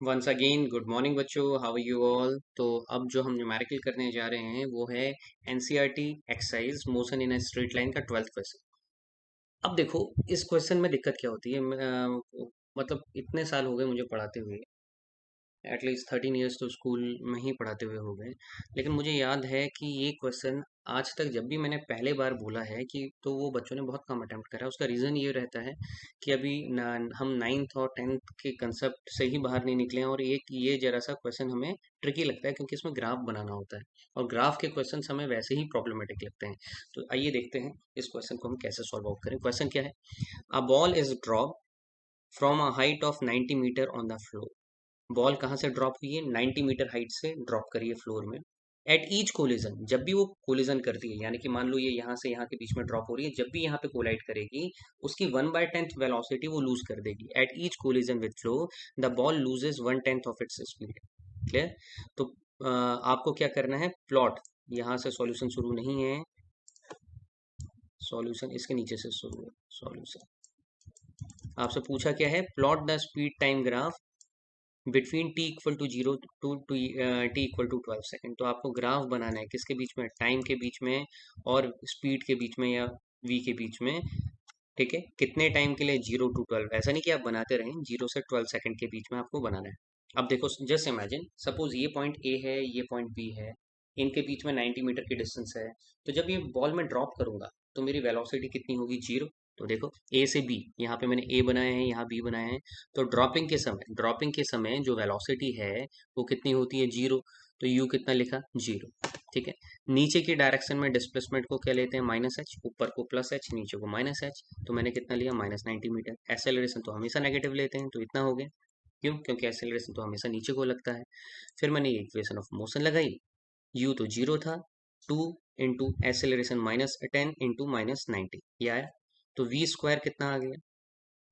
Once again good morning बच्चों, how are you all. तो अब जो हम न्यूमेरिकल करने जा रहे हैं वो है NCERT exercise motion in a straight line का 12th क्वेश्चन। अब देखो, इस क्वेश्चन में दिक्कत क्या होती है। मतलब इतने साल हो गए मुझे पढ़ाते हुए, एटलीस्ट 13 ईयर्स तो स्कूल में ही पढ़ाते हुए हो गए। लेकिन मुझे याद है कि ये क्वेश्चन आज तक जब भी मैंने पहले बार बोला है कि तो वो बच्चों ने बहुत कम अटेम्प्ट करा है। उसका रीज़न ये रहता है कि अभी हम 9th और 10th के कंसेप्ट से ही बाहर नहीं निकले हैं, और एक ये जरा सा क्वेश्चन हमें ट्रिकी लगता है क्योंकि इसमें ग्राफ बनाना होता है, और ग्राफ के क्वेश्चन हमें वैसे ही प्रॉब्लमेटिक लगते हैं। तो आइए देखते हैं इस क्वेश्चन को हम कैसे सॉल्व आउट करें। क्वेश्चन क्या है? A ball is drop from a height of 90 metre on the floor. Ball कहाँ से ड्रॉप हुई है? 90 मीटर हाइट से ड्रॉप करी है फ्लोर में। एट ईच कोलिजन, जब भी वो कोलिजन करती है, यानी कि मान लो ये यहाँ से यहाँ के बीच में ड्रॉप हो रही है, जब भी यहाँ पे कोलाइड करेगी उसकी 1/10 वेलोसिटी वो लूज कर देगी। At each collision with flow the ball loses 1/10 of its speed. Clear? तो आपको क्या करना है? प्लॉट, यहाँ से सॉल्यूशन शुरू नहीं है, सॉल्यूशन इसके नीचे से शुरू है। सॉल्यूशन आपसे पूछा क्या है? Plot the speed time graph between t equal to zero to t equal to 12 second. तो आपको ग्राफ बनाना है किसके बीच में? टाइम के बीच में और स्पीड के बीच में, या वी के बीच में। ठीक है, कितने टाइम के लिए? 0 to 12। ऐसा नहीं कि आप बनाते रहें, 0 से 12 सेकेंड के बीच में आपको बनाना है। अब देखो, जस्ट इमेजिन, सपोज ये पॉइंट ए है, ये पॉइंट बी है, इनके बीच में 90 मीटर की डिस्टेंस है। तो जब ये बॉल में ड्रॉप करूंगा तो मेरी वेलोसिटी कितनी होगी? 0। तो देखो, ए से बी, यहाँ पे मैंने ए बनाया है, यहाँ बी बनाया है। तो ड्रॉपिंग के समय जो वेलोसिटी है वो कितनी होती है? 0। तो यू कितना लिखा? 0। ठीक है। नीचे की डायरेक्शन में डिस्प्लेसमेंट को क्या लेते हैं? -h। ऊपर को +h, नीचे को -h। तो मैंने कितना लिया? -90 मीटर। एक्सेलरेशन तो हमेशा नेगेटिव लेते हैं, तो इतना हो गया। क्यों? क्योंकि एक्सेलरेशन तो हमेशा नीचे को लगता है। फिर मैंने ये इक्वेशन ऑफ मोशन लगाई। u तो 0 था, 2 इंटू एक्सेलरेशन -10 इंटू -90, ये आया। तो वी स्क्वायर कितना आ गया?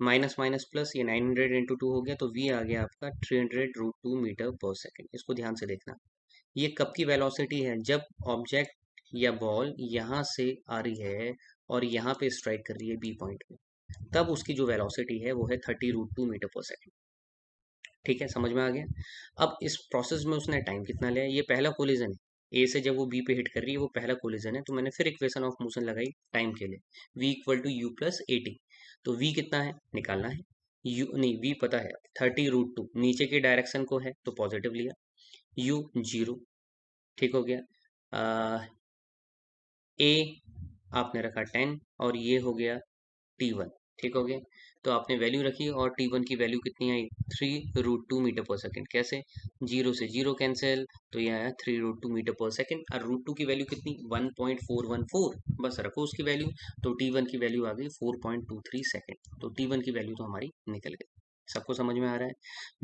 माइनस माइनस प्लस, ये 900 इंटू 2 हो गया, तो वी आ गया आपका 300√2 मीटर पर सेकेंड। इसको ध्यान से देखना। ये कब की वेलोसिटी है? जब ऑब्जेक्ट या बॉल यहाँ से आ रही है और यहाँ पे स्ट्राइक कर रही है बी पॉइंट पे, तब उसकी जो वेलोसिटी है वो है 30√2 मीटर पर सेकेंड। ठीक है, समझ में आ गया? अब इस प्रोसेस में उसने टाइम कितना लिया? ये पहला कोलिजन है, ए से जब वो बी पे हिट कर रही है, वो पहला कोलिजन है। तो मैंने फिर इक्वेशन ऑफ मोशन लगाई टाइम के लिए, v equal to u plus a t. तो v कितना है निकालना है? u नहीं, v पता है, 30√2 नीचे की डायरेक्शन को है तो पॉजिटिव लिया, u 0। ठीक हो गया। ए आपने रखा 10, और ये हो गया T1। ठीक हो गया। तो आपने वैल्यू रखी और T1 की वैल्यू कितनी आई? 3√2 मीटर पर सेकेंड। कैसे? 0 से 0 कैंसिल, तो ये आया 3√2 मीटर पर सेकेंड। और √2 की वैल्यू कितनी? 1.414, बस रखो उसकी वैल्यू। तो T1 की वैल्यू आ गई 4.23 सेकेंड। तो T1 की वैल्यू तो हमारी निकल गई। सबको समझ में आ रहा है?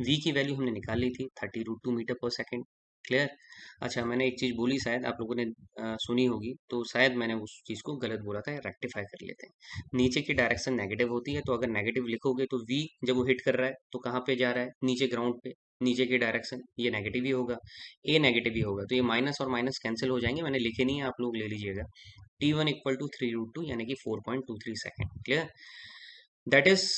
V की वैल्यू हमने निकाल ली थी 30√2 मीटर पर सेकेंड। क्लियर? अच्छा, मैंने एक चीज़ बोली, शायद आप लोगों ने सुनी होगी, तो शायद मैंने उस चीज़ को गलत बोला था, रेक्टिफाई कर लेते हैं। नीचे की डायरेक्शन नेगेटिव होती है, तो अगर नेगेटिव लिखोगे तो v जब वो हिट कर रहा है तो कहाँ पे जा रहा है? नीचे, ग्राउंड पे। नीचे की डायरेक्शन ये नेगेटिव ही होगा, ए नेगेटिव ही होगा, तो ये माइनस और माइनस कैंसिल हो जाएंगे। मैंने लिखे नहीं है, आप लोग ले लीजिएगा। T1 इक्वल टू 3√2 यानी कि 4.23 second. Clear? That is,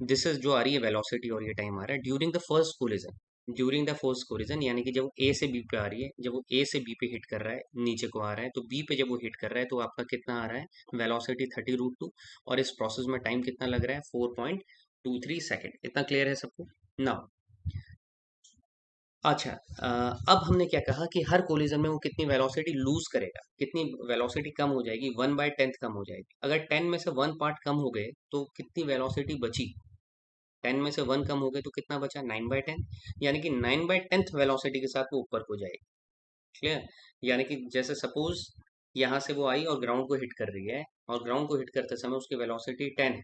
this is जो आ रही है वेलोसिटी, और ये टाइम आ रहा है during the first collision. During the first collision यानी कि जब ए से बी पे आ रही है, जब वो ए से बी पे हिट कर रहा है, नीचे को आ रहा है, तो बी पे जब वो हिट कर रहा है तो आपका कितना आ रहा है? वेलोसिटी 30√2, और इस प्रोसेस में टाइम कितना लग रहा है? 4.23 सेकेंड। इतना क्लियर है सबको? नाउ, अच्छा, अब हमने क्या कहा कि हर कोलिजन में वो कितनी वेलोसिटी लूज करेगा, कितनी वेलोसिटी कम हो जाएगी? 1/10 कम हो जाएगी। अगर 10 में से 1 पार्ट कम हो गए तो कितनी वेलोसिटी बची? 10 में से 1 कम हो गए तो कितना बचा? 9/10, यानी कि 9/10 वेलोसिटी के साथ वो ऊपर को जाएगी। क्लियर? यानी कि जैसे सपोज यहाँ से वो आई और ग्राउंड को हिट कर रही है, और ग्राउंड को हिट करते समय उसकी वेलोसिटी 10 है,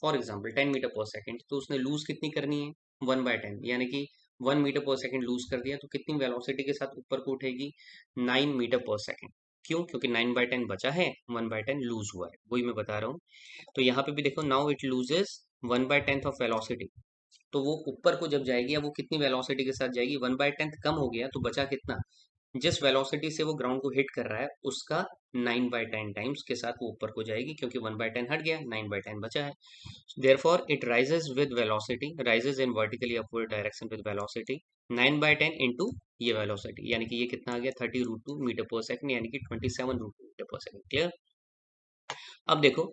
फॉर एग्जाम्पल 10 मीटर पर सेकेंड। तो उसने लूज कितनी करनी है? 1/10, यानी कि 1 मीटर पर सेकेंड लूज कर दिया, तो कितनी वेलोसिटी के साथ ऊपर को उठेगी? 9 मीटर पर सेकेंड। क्यों? क्योंकि 9/10 बचा है, 1/10 लूज हुआ है, वही मैं बता रहा हूँ। तो यहाँ पे भी देखो, now it loses 1/10 of velocity. तो वो ऊपर को जब जाएगी, अब वो कितनी वेलोसिटी के साथ जाएगी? 1/10 कम हो गया, तो बचा कितना? जिस वेलोसिटी से वो ग्राउंड को हिट कर रहा है उसका 9/10 टाइम्स के साथ वो ऊपर को जाएगी, क्योंकि 1/10 हट गया, 9/10 बचा है। Therefore it rises with velocity, rises in vertically upward direction with velocity 9/10 into ये वेलोसिटी, यानी कि ये कितना आ गया 30√2 मीटर पर सेकंड, यानी कि 27√2 मीटर पर सेकंड। क्लियर? अब देखो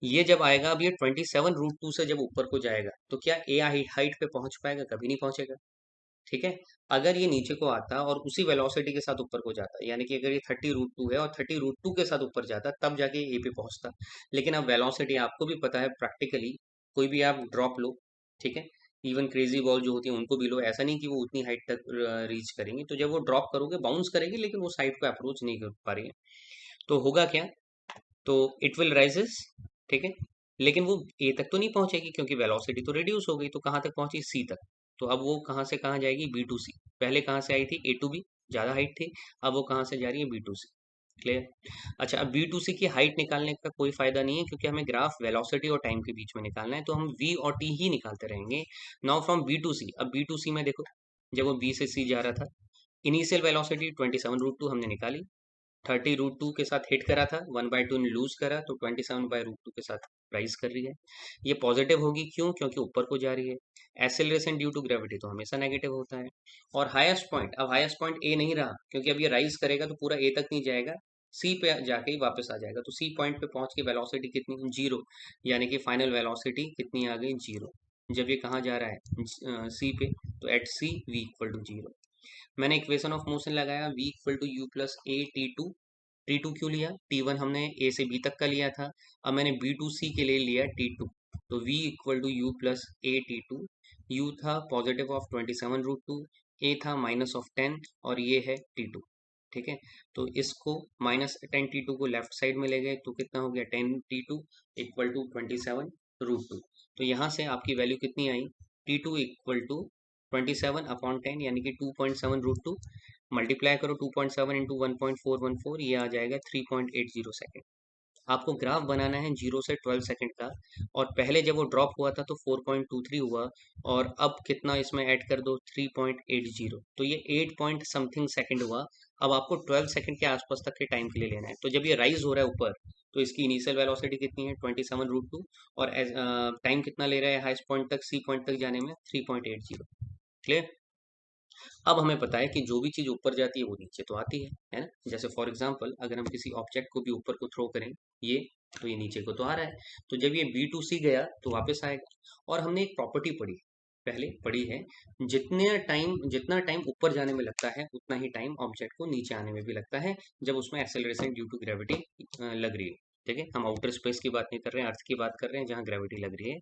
ये जब आएगा, अब ये 27√2 से जब ऊपर को जाएगा तो क्या ए हाइट पे पहुंच पाएगा? कभी नहीं पहुंचेगा। ठीक है। अगर ये नीचे को आता और उसी वेलोसिटी के साथ ऊपर को जाता, यानी कि अगर ये 30√2 है और 30√2 के साथ ऊपर जाता, तब जाके ए पे पहुंचता। लेकिन अब वेलोसिटी आपको भी पता है, प्रैक्टिकली कोई भी आप ड्रॉप लो, ठीक है, इवन क्रेजी बॉल जो होती है उनको भी लो, ऐसा नहीं कि वो उतनी हाइट तक रीच करेंगे। तो जब वो ड्रॉप करोगे बाउंस करेगी, लेकिन वो साइड को अप्रोच नहीं कर पा रही है। तो होगा क्या? तो इट विल राइजेस, ठीक है, लेकिन वो ए तक तो नहीं पहुंचेगी, क्योंकि वेलोसिटी तो रिड्यूस हो गई। तो कहाँ तक पहुंची? सी तक। तो अब वो कहाँ से कहाँ जाएगी? B to C. पहले कहाँ से आई थी? ए टू बी, ज़्यादा हाइट थी। अब वो कहाँ से जा रही है? B to C. क्लियर? अच्छा, अब बी टू सी की हाइट निकालने का कोई फायदा नहीं है, क्योंकि हमें ग्राफ वेलोसिटी और टाइम के बीच में निकालना है, तो हम वी और टी ही निकालते रहेंगे। नाउ फ्रॉम बी टू सी, अब बी टू सी में देखो, जब वो बी से सी जा रहा था, इनिशियल वेलोसिटी 27√2 हमने निकाली, 30√2 के साथ हिट करा था, 1/2 ने लूज करा, तो 27/√2 के साथ राइज कर रही है। ये पॉजिटिव होगी, क्यों? क्योंकि ऊपर को जा रही है। एक्सेलरेशन ड्यू टू ग्रेविटी तो हमेशा नेगेटिव होता है। और हाईएस्ट पॉइंट, अब हाईएस्ट पॉइंट ए नहीं रहा, क्योंकि अब ये राइज करेगा तो पूरा ए तक नहीं जाएगा, सी पे जाके ही वापस आ जाएगा। तो सी पॉइंट पे पहुंच के वेलोसिटी कितनी? जीरो, यानी कि फाइनल वेलोसिटी कितनी आ गई? जीरो। जब ये कहाँ जा रहा है? सी पे, तो at C v equal to zero. मैंने इक्वेशन ऑफ मोशन लगाया, v equal to u plus a t two. T two क्यों लिया? टी वन हमने ए से बी तक का लिया था, अब मैंने बी टू सी के लिए लिया टी टू। तो v equal to u plus a t two. U था पॉजिटिव ऑफ 27√2, ए था -10, और ये है टी टू। ठीक है, तो इसको -10 T2 को लेफ्ट साइड में ले गए, तो कितना हो गया? 10 T2 इक्वल टू 27√2। तो यहाँ से आपकी वैल्यू कितनी आई? T2 इक्वल टू 27/10, यानी कि 2.7√2। मल्टीप्लाई करो 2.7 इंटू 1.414, ये आ जाएगा 3.80 सेकेंड। आपको ग्राफ बनाना है 0 से 12 सेकंड का, और पहले जब वो ड्रॉप हुआ था तो 4.23 हुआ, और अब कितना इसमें ऐड कर दो? 3.80, तो ये 8 पॉइंट समथिंग सेकंड हुआ। अब आपको 12 सेकंड के आसपास तक के टाइम के लिए लेना है। तो जब ये राइज हो रहा है ऊपर, तो इसकी इनिशियल वेलोसिटी कितनी है? 27√2, और टाइम कितना ले रहा है हाईएस्ट पॉइंट तक, सी पॉइंट तक जाने में? 3.80। क्लियर? अब हमें पता है कि जो भी चीज़ ऊपर जाती है वो नीचे तो आती है ना? जैसे फॉर एग्जांपल अगर हम किसी ऑब्जेक्ट को भी ऊपर को थ्रो करें, ये, तो ये नीचे को तो आ रहा है। तो जब ये बी टू सी गया तो वापस आएगा। और हमने एक प्रॉपर्टी पढ़ी, पहले पढ़ी है, जितना टाइम ऊपर जाने में लगता है उतना ही टाइम ऑब्जेक्ट को नीचे आने में भी लगता है, जब उसमें एक्सेलरेशन ड्यू टू ग्रेविटी लग रही है। ठीक है, हम आउटर स्पेस की बात नहीं कर रहे हैं, अर्थ की बात कर रहे हैं जहाँ ग्रेविटी लग रही है।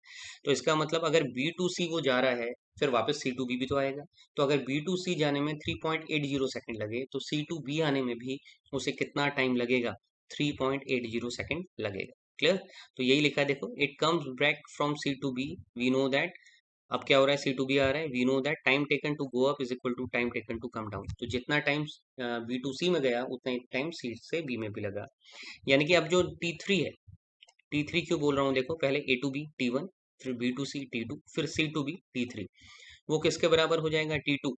तो इसका मतलब अगर बी टू सी वो जा रहा है, फिर वापस सी टू बी भी तो आएगा। तो अगर बी टू सी जाने में 3.80 सेकंड लगे, तो सी टू बी आने में भी उसे कितना टाइम लगेगा? 3.80 सेकंड लगेगा। क्लियर? तो यही लिखा है, देखो, it comes back from C to B, we know that. अब क्या हो रहा है? सी टू बी आ रहा है, we know that time taken to go up is equal to time taken to come down. तो जितना टाइम बी टू सी में गया उतना ही टाइम सी से बी में भी लगा। यानी कि अब जो टी थ्री है, टी थ्री क्यों बोल रहा हूँ? देखो, पहले A to B t one, फिर B to C t two, फिर C to B t three, वो किसके बराबर हो जाएगा? T two.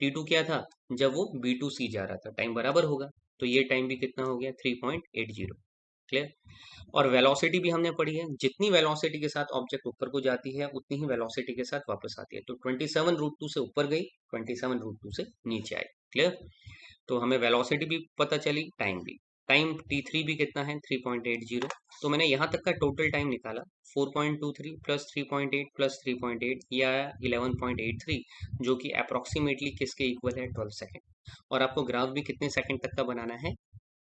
टी टू क्या था? जब वो बी टू सी जा रहा था, टाइम बराबर होगा। तो ये टाइम भी कितना हो गया? 3.80। क्लियर? और वेलोसिटी भी हमने पढ़ी है, जितनी वेलोसिटी के साथ ऑब्जेक्ट ऊपर को जाती है उतनी ही वेलोसिटी के साथ वापस आती है। तो 27√2 से ऊपर गई, 27√2 से नीचे आई। क्लियर? तो हमें वेलोसिटी भी पता चली, टाइम भी। टाइम टी थ्री भी कितना है? 3.80। तो मैंने यहाँ तक का टोटल टाइम निकाला, 4.23 प्लस 3.8 प्लस 3.8, यह आया 11.83, जो कि अप्रोक्सीमेटली किसके इक्वल है? 12 सेकेंड। और आपको ग्राफ भी कितने सेकंड तक का बनाना है?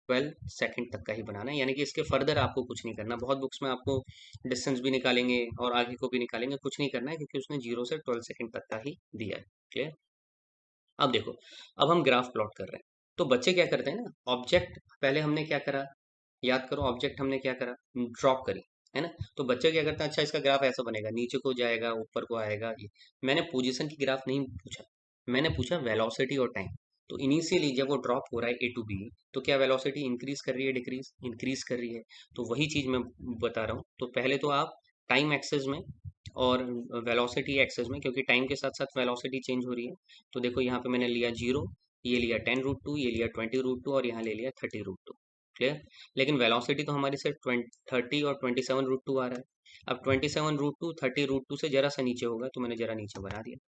12 सेकंड तक का ही बनाना है, यानी कि इसके फर्दर आपको कुछ नहीं करना। बहुत बुक्स में आपको डिस्टेंस भी निकालेंगे और आगे को भी निकालेंगे, कुछ नहीं करना है, क्योंकि उसने 0 से 12 सेकंड तक का ही दिया है। क्लियर? अब देखो, अब हम ग्राफ प्लॉट कर रहे हैं। तो बच्चे क्या करते हैं ना, ऑब्जेक्ट पहले हमने क्या करा? याद करो, ऑब्जेक्ट हमने क्या करा? ड्रॉप करी, है ना? तो बच्चे क्या करते हैं? अच्छा, इसका ग्राफ ऐसा बनेगा, नीचे को जाएगा, ऊपर को आएगा, ये। मैंने पोजीशन की ग्राफ नहीं पूछा, मैंने पूछा वेलोसिटी और टाइम। तो इनिशियली जब वो ड्रॉप हो रहा है ए टू बी, तो क्या वेलोसिटी इंक्रीज कर रही है, डिक्रीज? इंक्रीज कर रही है। तो वही चीज मैं बता रहा हूँ। तो पहले तो आप टाइम एक्सेस में और वेलोसिटी एक्सेस में, क्योंकि टाइम के साथ साथ वेलोसिटी चेंज हो रही है। तो देखो यहाँ पे मैंने लिया 0, ये लिया 10√2, ये लिया 20√2 और यहाँ ले लिया 30√2। क्लियर। लेकिन वेलोसिटी तो हमारी सिर्फ 30 और 27√2 आ रहा है। अब 27√2 30√2 से जरा सा नीचे होगा तो मैंने जरा नीचे बना दिया।